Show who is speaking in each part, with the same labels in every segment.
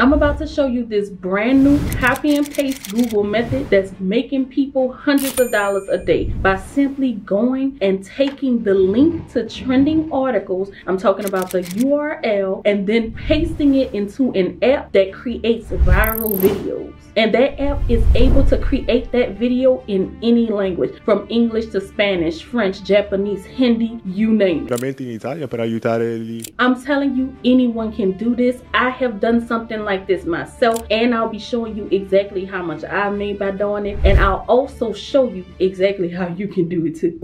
Speaker 1: I'm about to show you this brand new copy and paste Google method that's making people hundreds of dollars a day by simply going and taking the link to trending articles. I'm talking about the URL, and then pasting it into an app that creates viral videos. And that app is able to create that video in any language, from English to Spanish, French, Japanese, Hindi, you name it.
Speaker 2: In Italia per aiutare
Speaker 1: I'm telling you, anyone can do this. I have done something like this myself, and I'll be showing you exactly how much I made by doing it, and I'll also show you exactly how you can do it too.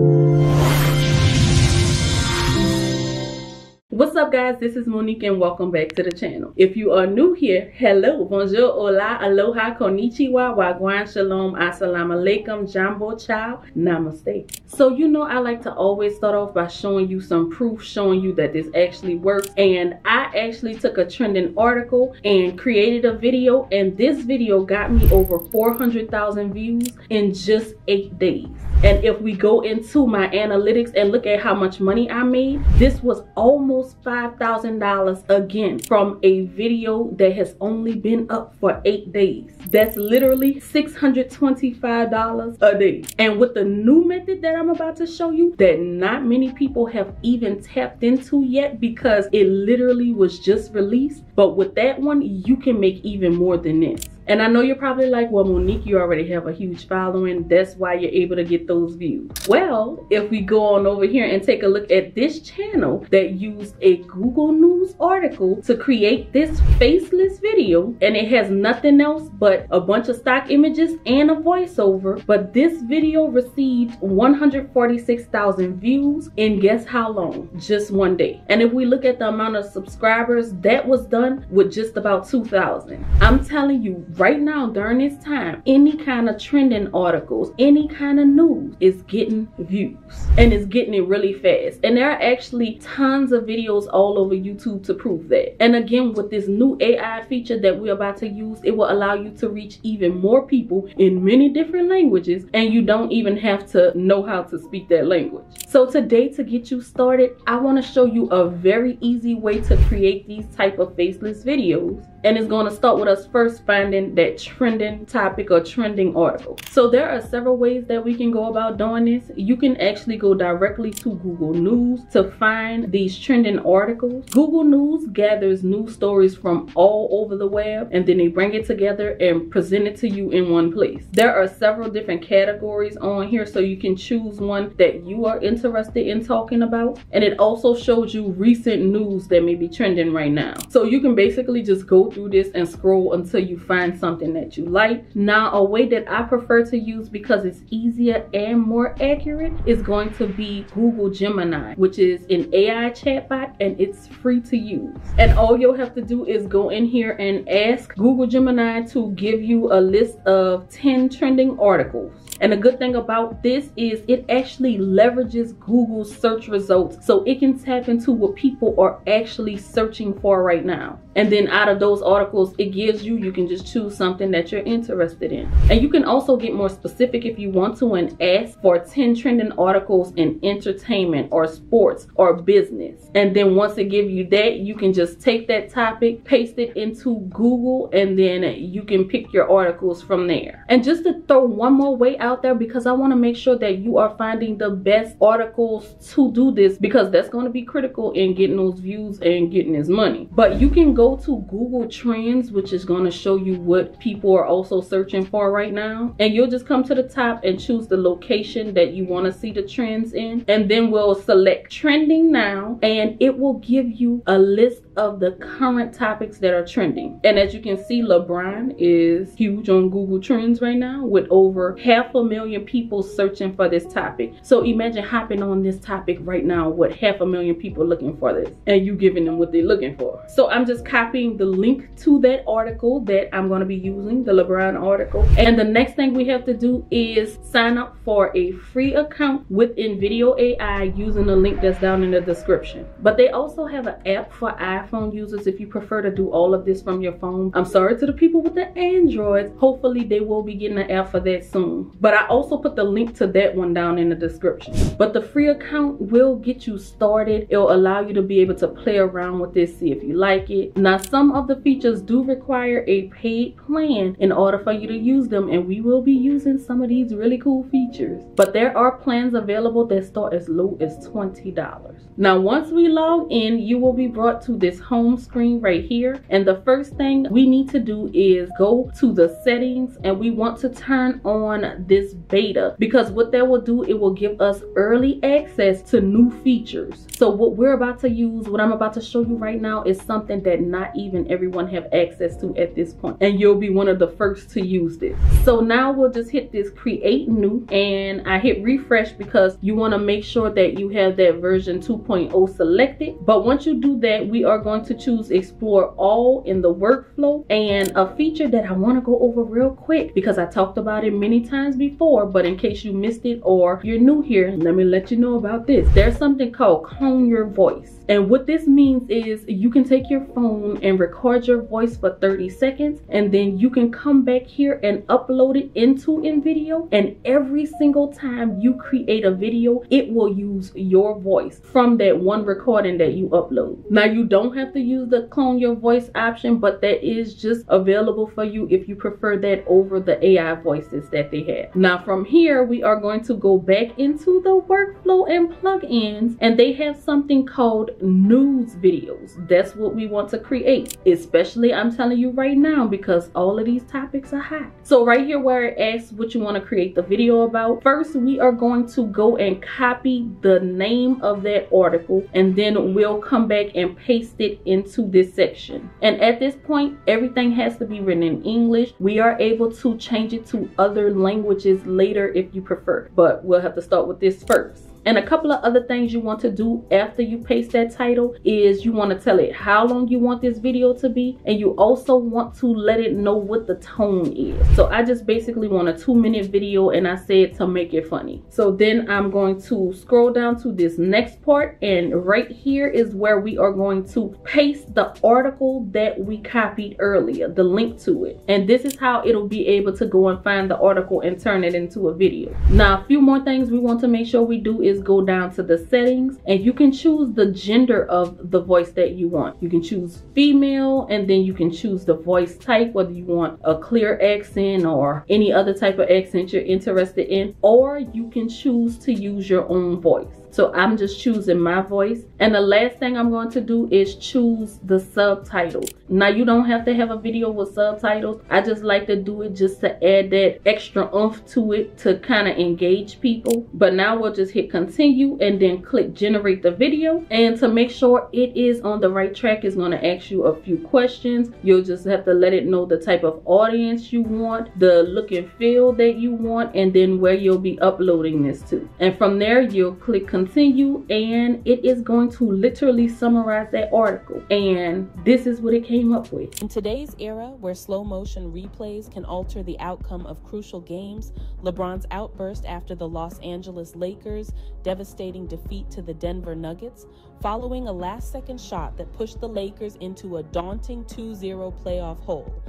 Speaker 1: What's up, guys? This is Monique and welcome back to the channel. If you are new here, hello, bonjour, hola, aloha, konnichiwa, wagwan, shalom, assalamu alaikum, jambo, ciao, namaste. So you know I like to always start off by showing you some proof, showing you that this actually works. And I actually took a trending article and created a video, and this video got me over 400,000 views in just 8 days. And if we go into my analytics and look at how much money I made, this was almost $5,000 again from a video that has only been up for 8 days. That's literally $625 a day. And with the new method that I'm about to show you, that not many people have even tapped into yet because it literally was just released, but with that one, you can make even more than this. And I know you're probably like, well, Monique, you already have a huge following. That's why you're able to get those views. Well, if we go on over here and take a look at this channel that used a Google News article to create this faceless video, and it has nothing else but a bunch of stock images and a voiceover, but this video received 146,000 views in guess how long? Just one day. And if we look at the amount of subscribers, that was done with just about 2,000. I'm telling you, right now during this time, any kind of trending articles, any kind of news is getting views, and it's getting it really fast. And there are actually tons of videos all over YouTube to prove that. And again, with this new AI feature that we're about to use, it will allow you to reach even more people in many different languages, and you don't even have to know how to speak that language. So today, to get you started, I want to show you a very easy way to create these type of faceless videos. And it's going to start with us first finding that trending topic or trending article. So there are several ways that we can go about doing this. You can actually go directly to Google News to find these trending articles. Google News gathers news stories from all over the web, and then they bring it together and present it to you in one place. There are several different categories on here, so you can choose one that you are interested in talking about. And it also shows you recent news that may be trending right now. So you can basically just go through this and scroll until you find something that you like. Now, a way that I prefer to use because it's easier and more accurate is going to be Google Gemini, which is an AI chatbot, and it's free to use. And all you'll have to do is go in here and ask Google Gemini to give you a list of 10 trending articles. And the good thing about this is it actually leverages Google's search results, so it can tap into what people are actually searching for right now. And then out of those articles it gives you, you can just choose something that you're interested in. And you can also get more specific if you want to and ask for 10 trending articles in entertainment or sports or business. And then once it gives you that, you can just take that topic, paste it into Google, and then you can pick your articles from there. And just to throw one more way out there, because I want to make sure that you are finding the best articles to do this, because that's going to be critical in getting those views and getting this money. But you can go to Google Trends, which is going to show you what people are also searching for right now, and you'll just come to the top and choose the location that you want to see the trends in, and then we'll select trending now, and it will give you a list of the current topics that are trending. And as you can see, LeBron is huge on Google Trends right now with over 500,000 people searching for this topic. So imagine hopping on this topic right now with 500,000 people looking for this, and you giving them what they're looking for. So I'm just copying the link to that article that I'm going to be using, the LeBron article. And the next thing we have to do is sign up for a free account with InVideo AI using the link that's down in the description. But they also have an app for iPhone iPhone users, if you prefer to do all of this from your phone, I'm sorry to the people with the Androids. Hopefully they will be getting an app for that soon. But I also put the link to that one down in the description. But the free account will get you started. It'll allow you to be able to play around with this, see if you like it. Now, some of the features do require a paid plan in order for you to use them, and we will be using some of these really cool features. But there are plans available that start as low as $20. Now, once we log in, you will be brought to this home screen right here. And the first thing we need to do is go to the settings, and we want to turn on this beta, because what that will do, it will give us early access to new features. So what we're about to use, what I'm about to show you right now, is something that not even everyone have access to at this point, and you'll be one of the first to use this. So now we'll just hit this create new, and I hit refresh because you want to make sure that you have that version 2.0 selected. But once you do that, we are going to choose explore all in the workflow, and a feature that I want to go over real quick because I talked about it many times before, but in case you missed it or you're new here, let me let you know about this. There's something called clone your voice. And what this means is you can take your phone and record your voice for 30 seconds, and then you can come back here and upload it into InVideo, and every single time you create a video, it will use your voice from that one recording that you upload. Now, you don't have to use the clone your voice option, but that is just available for you if you prefer that over the AI voices that they have. Now, from here, we are going to go back into the workflow and plugins, and they have something called news videos. That's what we want to create, especially, I'm telling you right now, because all of these topics are hot. So right here where it asks what you want to create the video about, first we are going to go and copy the name of that article, and then we'll come back and paste it into this section. And at this point, everything has to be written in English. We are able to change it to other languages later if you prefer, but we'll have to start with this first. And a couple of other things you want to do after you paste that title is you want to tell it how long you want this video to be, and you also want to let it know what the tone is. So I just basically want a 2-minute video, and I said to make it funny. So then I'm going to scroll down to this next part, and right here is where we are going to paste the article that we copied earlier, the link to it. And this is how it'll be able to go and find the article and turn it into a video. Now, a few more things we want to make sure we do is go down to the settings, and you can choose the gender of the voice that you want. You can choose female, and then you can choose the voice type, whether you want a clear accent or any other type of accent you're interested in, or you can choose to use your own voice. So I'm just choosing my voice. And the last thing I'm going to do is choose the subtitles. Now, you don't have to have a video with subtitles. I just like to do it just to add that extra oomph to it to kind of engage people. But now we'll just hit continue and then click generate the video. And to make sure it is on the right track, it's going to ask you a few questions. You'll just have to let it know the type of audience you want, the look and feel that you want, and then where you'll be uploading this to. And from there, you'll click continue, and it is going to literally summarize that article. And this is what it came up with.
Speaker 2: In today's era, where slow motion replays can alter the outcome of crucial games, LeBron's outburst after the Los Angeles Lakers' devastating defeat to the Denver Nuggets, following a last-second shot that pushed the Lakers into a daunting 2-0 playoff hole.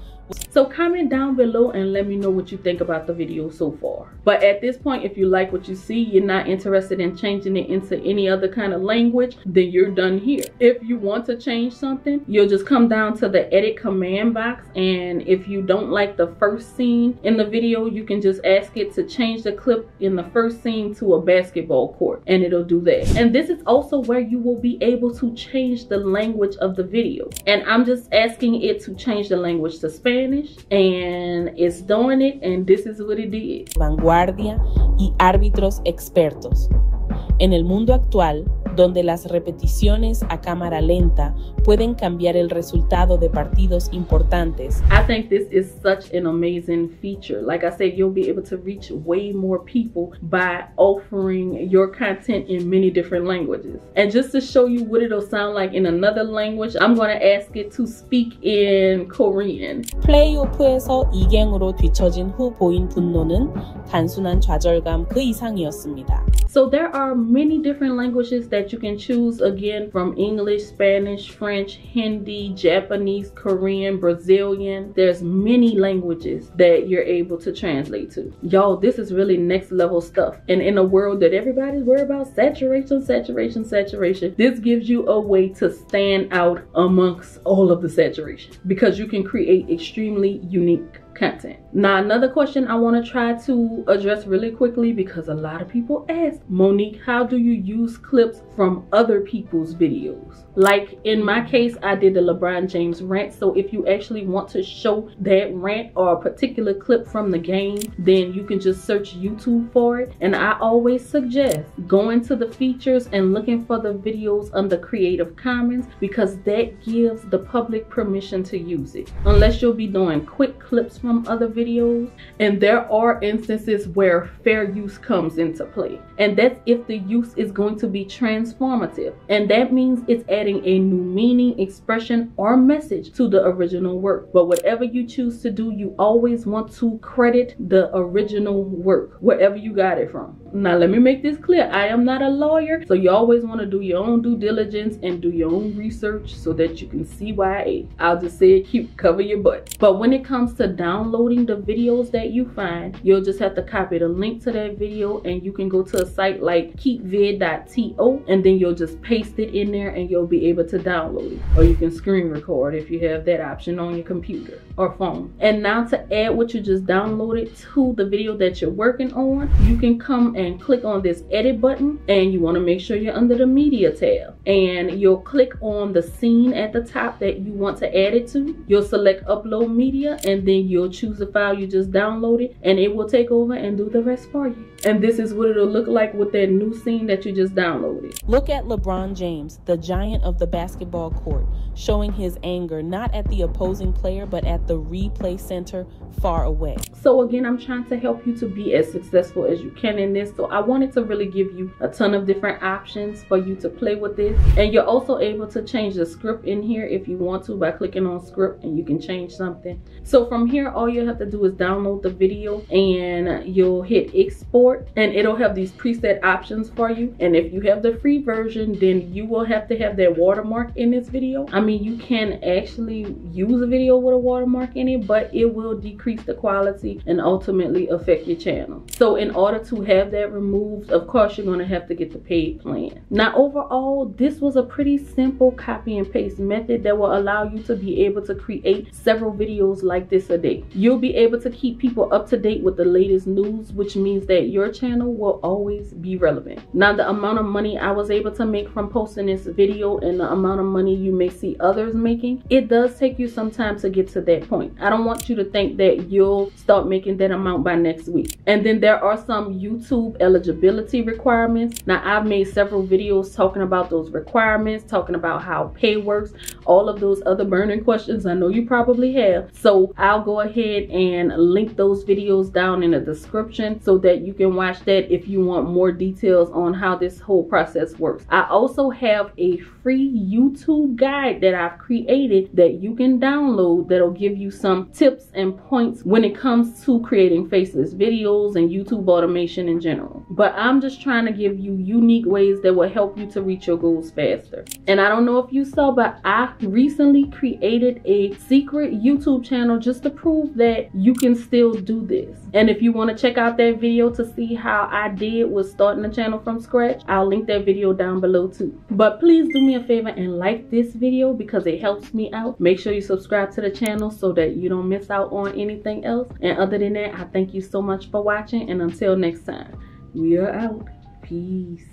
Speaker 1: So comment down below and let me know what you think about the video so far. But at this point, if you like what you see, you're not interested in changing it into any other kind of language, then you're done here. If you want to change something, you'll just come down to the edit command box, and if you don't like the first scene in the video, you can just ask it to change the clip in the first scene to a basketball court, and it'll do that. And this is also where you will be able to change the language of the video. And I'm just asking it to change the language to Spanish, and it's doing it, and this is what it did.
Speaker 2: Vanguardia y árbitros expertos. En el mundo actual, donde las repeticiones a cámara lenta pueden cambiar el resultado de partidos importantes.
Speaker 1: I think this is such an amazing feature. Like I said, you'll be able to reach way more people by offering your content in many different languages. And just to show you what it'll sound like in another language, I'm going to ask it to speak in Korean.
Speaker 2: 플레이오프에서 2갱으로 뒤처진 후 보인 분노는 단순한 좌절감 그 이상이었습니다.
Speaker 1: So there are many different languages that that you can choose again from English, Spanish, French, Hindi, Japanese, Korean, Brazilian. There's many languages that you're able to translate to. Y'all, this is really next level stuff. And in a world that everybody's worried about saturation, this gives you a way to stand out amongst all of the saturation, because you can create extremely unique content. Now, another question I want to try to address really quickly, because a lot of people ask, Monique, how do you use clips from other people's videos? Like in my case, I did the LeBron James rant. So if you actually want to show that rant or a particular clip from the game, then you can just search YouTube for it. And I always suggest going to the features and looking for the videos under Creative Commons, because that gives the public permission to use it, unless you'll be doing quick clips from other videos. And there are instances where fair use comes into play, and that's if the use is going to be transformative, and that means it's adding a new meaning, expression, or message to the original work. But whatever you choose to do, you always want to credit the original work wherever you got it from. Now, let me make this clear. I am not a lawyer, so you always want to do your own due diligence and do your own research so that you can see why. I'll just say it cute, cover your butt. But when it comes to downloading the videos that you find, you'll just have to copy the link to that video, and you can go to a site like keepvid.to, and then you'll just paste it in there and you'll be able to download it. Or you can screen record if you have that option on your computer or phone. And now to add what you just downloaded to the video that you're working on, you can come and click on this edit button, and you want to make sure you're under the media tab, and you'll click on the scene at the top that you want to add it to. You'll select upload media, and then you'll choose the file you just downloaded, and it will take over and do the rest for you. And this is what it'll look like with that new scene that you just downloaded.
Speaker 2: Look at LeBron James, the giant of the basketball court, showing his anger not at the opposing player but at the replay center far away.
Speaker 1: So again, I'm trying to help you to be as successful as you can in this. So I wanted to really give you a ton of different options for you to play with this. And you're also able to change the script in here if you want to by clicking on script, and you can change something. So from here, all you have to do is download the video, and you'll hit export, and it'll have these preset options for you. And if you have the free version, then you will have to have that watermark in this video. I mean, you can actually use a video with a watermark in it, but it will decrease the quality and ultimately affect your channel. So in order to have that removed, of course, you're going to have to get the paid plan. Now, overall, this was a pretty simple copy and paste method that will allow you to be able to create several videos like this a day. You'll be able to keep people up to date with the latest news, which means that your channel will always be relevant. Now, the amount of money I was able to make from posting this video and the amount of money you may see others making, it does take you some time to get to that point. I don't want you to think that you'll start making that amount by next week. And then there are some YouTube eligibility requirements. Now, I've made several videos talking about those requirements, talking about how pay works, all of those other burning questions I know you probably have. So I'll go ahead and link those videos down in the description so that you can watch that if you want more details on how this whole process works. I also have a free YouTube guide that I've created that you can download that'll give you some tips and points when it comes to creating faceless videos and YouTube automation in general. But I'm just trying to give you unique ways that will help you to reach your goals faster. And I don't know if you saw, but I recently created a secret YouTube channel just to prove that you can still do this. And if you want to check out that video to see how I did with starting the channel from scratch, I'll link that video down below too. But please do me a favor and like this video because it helps me out. Make sure you subscribe to the channel so that you don't miss out on anything else. And other than that, I thank you so much for watching, and until next time, we are out. Peace.